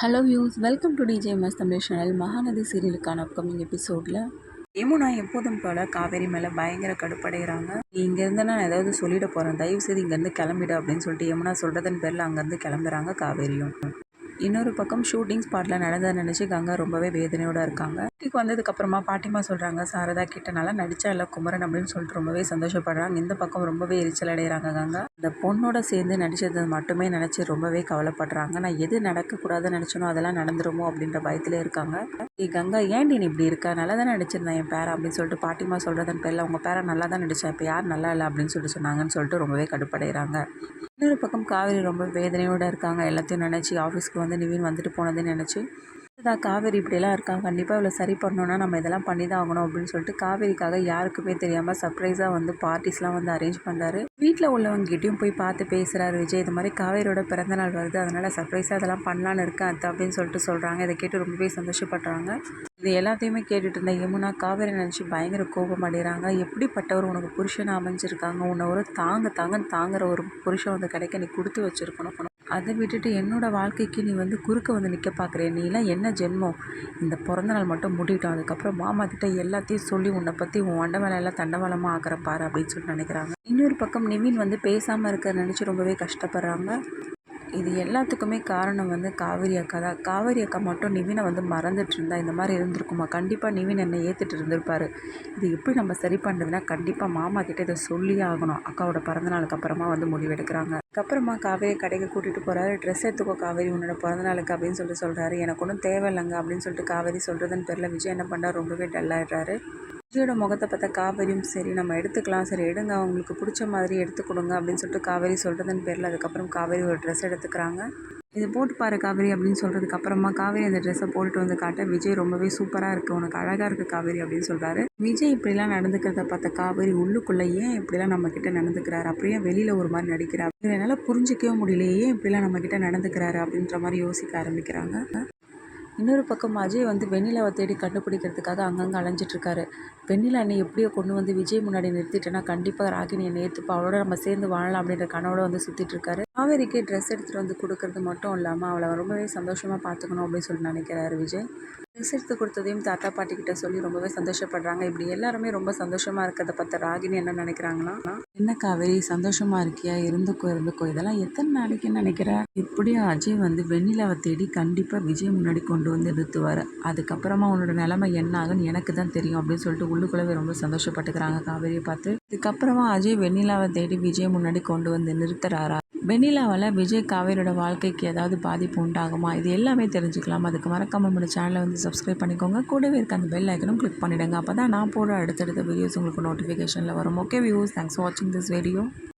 Hello views, welcome to DJ மஸ் Tamil channel. Mahanadhi சீரியலுக்கான upcoming எபிசோடில் யமுனா எப்போதும் போல் காவேரி மேலே பயங்கர கடுப்படைகிறாங்க. இங்கே இருந்து நான் ஏதாவது சொல்லிட போகிறேன், தயவு செய்து இங்கேருந்து கிளம்பிடு அப்படின்னு சொல்லிட்டு யமுனா சொல்கிறதன் பேரில் அங்கேருந்து கிளம்புறாங்க காவேரியும். இன்னொரு பக்கம் ஷூட்டிங் ஸ்பாட்டில் நடந்ததை நினச்சி கங்கா ரொம்பவே வேதனையோடு இருக்காங்க. வீட்டுக்கு வந்ததுக்கப்புறமா பாட்டிமா சொல்கிறாங்க, சாரதா கிட்ட நல்லா நடிச்சா இல்லை குமரன் அப்படின்னு சொல்லிட்டு ரொம்பவே சந்தோஷப்படுறாங்க. இந்த பக்கம் ரொம்பவே எரிச்சல் அடைகிறாங்க கங்கா. அந்த பொண்ணோட சேர்ந்து நடித்தது மட்டுமே நினச்சி ரொம்பவே கவலைப்படுறாங்க. நான் எது நடக்கக்கூடாதுன்னு நினச்சனோ அதெல்லாம் நடந்துருமோ அப்படின்ற பயத்திலே இருக்காங்க. கங்கா, ஏன்டி நீ இப்படி இருக்கா? நல்லா தான் நடிச்சிருந்தேன் என் பேரை அப்படின்னு சொல்லிட்டு பாட்டிமா சொல்கிறதன் பேரில் உங்கள் பேரை நல்லா தான் நடித்தேன், இப்போ யார் நல்லா இல்லை அப்படின்னு சொல்லிட்டு சொன்னாங்கன்னு சொல்லிட்டு ரொம்பவே கடுப்படைகிறாங்க. இன்னொரு பக்கம் காவேரி ரொம்ப வேதனையோடு இருக்காங்க. எல்லாத்தையும் நினச்சி ஆஃபீஸ்க்கு வந்து நிவின் வந்துட்டு போனதுன்னு நினச்சி காவேரி இப்படியெல்லாம் இருக்காங்க, கண்டிப்பாக இவ்வளோ சரி பண்ணணுன்னா நம்ம இதெல்லாம் பண்ணி தான் ஆகணும் அப்படின்னு சொல்லிட்டு காவேரிக்காக யாருக்குமே தெரியாமல் சர்ப்ரைஸாக வந்து பார்ட்டிஸ்லாம் வந்து அரேஞ்ச் பண்ணுறாரு. வீட்டில் உள்ளவங்ககிட்டையும் போய் பார்த்து பேசுகிறாரு விஜய். இது மாதிரி காவேரியோட பிறந்தநாள் வருது, அதனால் சர்ப்ரைஸாக அதெல்லாம் பண்ணலான்னு இருக்கேன் அது அப்படின்னு சொல்லிட்டு சொல்கிறாங்க. இதை கேட்டு ரொம்பவே சந்தோஷப்படுறாங்க. இது எல்லாத்தையுமே கேட்டுட்டு இருந்த யமுனா காவேரி நினச்சி பயங்கர கோபம் அடைகிறாங்க. எப்படிப்பட்டவர் உனக்கு புருஷனை அமைஞ்சிருக்காங்க, உன்னை ஒரு தாங்குற ஒரு புருஷன் வந்து கிடைக்க நீ கொடுத்து வச்சுருக்கணும். அதை விட்டுட்டு என்னோட வாழ்க்கைக்கு நீ வந்து குறுக்க வந்து நிற்க பார்க்குறே, நீலாம் என்ன ஜென்மம்? இந்த பிறந்த நாள் மட்டும் முடிட்டோம், அதுக்கப்புறம் மாமா கிட்ட எல்லாத்தையும் சொல்லி உன்னை பற்றி உன் வண்ட வேலையெல்லாம் தண்டவாளமாக ஆக்கிற பாரு அப்படின்னு சொல்லிட்டு நினைக்கிறாங்க. இன்னொரு பக்கம் நிவின் வந்து பேசாமல் இருக்க நினச்சி ரொம்பவே கஷ்டப்படுறாங்க. இது எல்லாத்துக்குமே காரணம் வந்து காவேரி அக்கா தான். காவேரி அக்கா மட்டும் நிவினை வந்து மறந்துட்டு இருந்தா இந்த மாதிரி இருந்திருக்குமா? கண்டிப்பாக நிவின் என்னை ஏற்றுட்டு இருந்திருப்பாரு. இது எப்படி நம்ம சரி பண்ணுறதுனா கண்டிப்பாக மாமா கிட்டே இதை சொல்லியே ஆகணும். அக்காவோட பிறந்தநாளுக்கு அப்புறமா வந்து முடிவெடுக்கிறாங்க. அதுக்கப்புறமா காவேரி கடைக்கு கூட்டிகிட்டு போகிறாரு. ட்ரெஸ் எடுத்துக்கோ காவேரி உன்னோட பிறந்தநாளுக்கு அப்படின்னு சொல்கிறாரு. எனக்கு ஒன்றும் தேவையில்லைங்க அப்படின்னு சொல்லிட்டு காவேரி சொல்கிறதுன்னு பேரில் விஜய் என்ன பண்ணுறாரு, ரொம்பவே டல்லாகிடுறாரு. விஜயோட முகத்தை பார்த்தா காவேரியும் சரி நம்ம எடுத்துக்கலாம், சரி எடுங்க, அவங்களுக்கு பிடிச்ச மாதிரி எடுத்து கொடுங்க அப்படின்னு சொல்லிட்டு காவேரி சொல்கிறதுன்னு பேரில் அதுக்கப்புறம் காவேரி ஒரு ட்ரெஸ் எடுத்துக்கிறாங்க. இதை போட்டு பாரு காவேரி அப்படின்னு சொல்கிறதுக்கு அப்புறமா காவேரி அந்த ட்ரெஸ்ஸை போட்டுட்டு வந்து காட்ட விஜய் ரொம்பவே சூப்பராக இருக்குது, உனக்கு அழகாக இருக்குது காவேரி அப்படின்னு சொல்கிறாரு. விஜய் இப்படிலாம் நடந்துக்கிறத பார்த்த காவேரி உள்ளுக்குள்ளே ஏன் இப்படிலாம் நம்மக்கிட்ட நடந்துக்கிறாரு, அப்படியே வெளியில் ஒரு மாதிரி நடிக்கிறார், என்னால் புரிஞ்சிக்கவே முடியல, ஏன் இப்படிலாம் நம்மக்கிட்ட நடந்துக்கிறாரு அப்படின்ற மாதிரி யோசிக்க ஆரம்பிக்கிறாங்க. இன்னொரு பக்கம் அஜய் வந்து வெண்ணிலாவை தேடி கண்டுபிடிக்கிறதுக்காக அங்கங்கே அலைஞ்சிட்ருக்காரு. வெண்ணிலா என்னை எப்படியோ கொண்டு வந்து விஜய் முன்னாடி நிறுத்திட்டேன்னா கண்டிப்பாக ராகினி என்னை ஏற்றுப்பா, அவளோட நம்ம சேர்ந்து வாழலாம் அப்படின்ற கனவோட வந்து சுற்றிட்டுருக்காரு. காவேரிக்கு ட்ரெஸ் எடுத்துகிட்டு வந்து கொடுக்கறது மட்டும் இல்லாமல் அவளை ரொம்பவே சந்தோஷமாக பார்த்துக்கணும் அப்படின்னு சொல்லி நினைக்கிறாரு விஜய். ட்ரெஸ் எடுத்து கொடுத்ததையும் தாத்தா பாட்டிக்கிட்ட சொல்லி ரொம்பவே சந்தோஷப்படுறாங்க. இப்படி எல்லாருமே ரொம்ப சந்தோஷமாக இருக்கிறத பார்த்த ராகினி என்ன நினைக்கிறாங்கன்னா, என்ன காவேரி சந்தோஷமாக இருக்கியா, இருந்துக்கோ இதெல்லாம் எத்தனை நாளைக்குன்னு நினைக்கிறேன். இப்படியும் அஜய் வந்து வெண்ணிலாவை தேடி கண்டிப்பாக விஜய் முன்னாடி கொண்டு வந்து நிறுத்துவார். அதுக்கப்புறமா உன்னோட நிலைமை என்ன ஆகுன்னு எனக்கு தான் தெரியும் அப்படின்னு சொல்லிட்டு உள்ளுக்குள்ளவே ரொம்ப சந்தோஷப்பட்டுக்கிறாங்க காவேரியை பார்த்து. இதுக்கப்புறமா அஜய் வெண்ணிலாவை தேடி விஜய் முன்னாடி கொண்டு வந்து நிறுத்துறாரா? வெண்ணிலாவால் விஜய் காவேரியோட வாழ்க்கைக்கு ஏதாவது பாதிப்பு உண்டாகுமா? இது எல்லாமே தெரிஞ்சுக்கலாம். அதுக்கு மறக்காம நம்மளோட சேனலை வந்து சப்ஸ்கிரைப் பண்ணிக்கோங்க. கூடவே இருக்க அந்த பெல் ஐக்கனும் கிளிக் பண்ணிவிடுங்க. அப்போ தான் நான் போடுற அடுத்தடுத்த வீடியோஸ் உங்களுக்கு நோட்டிஃபிகேஷனில் வரும். ஓகே வியூஸ், தேங்க்ஸ் ஃபார் வாட்சிங் திஸ் வீடியோ.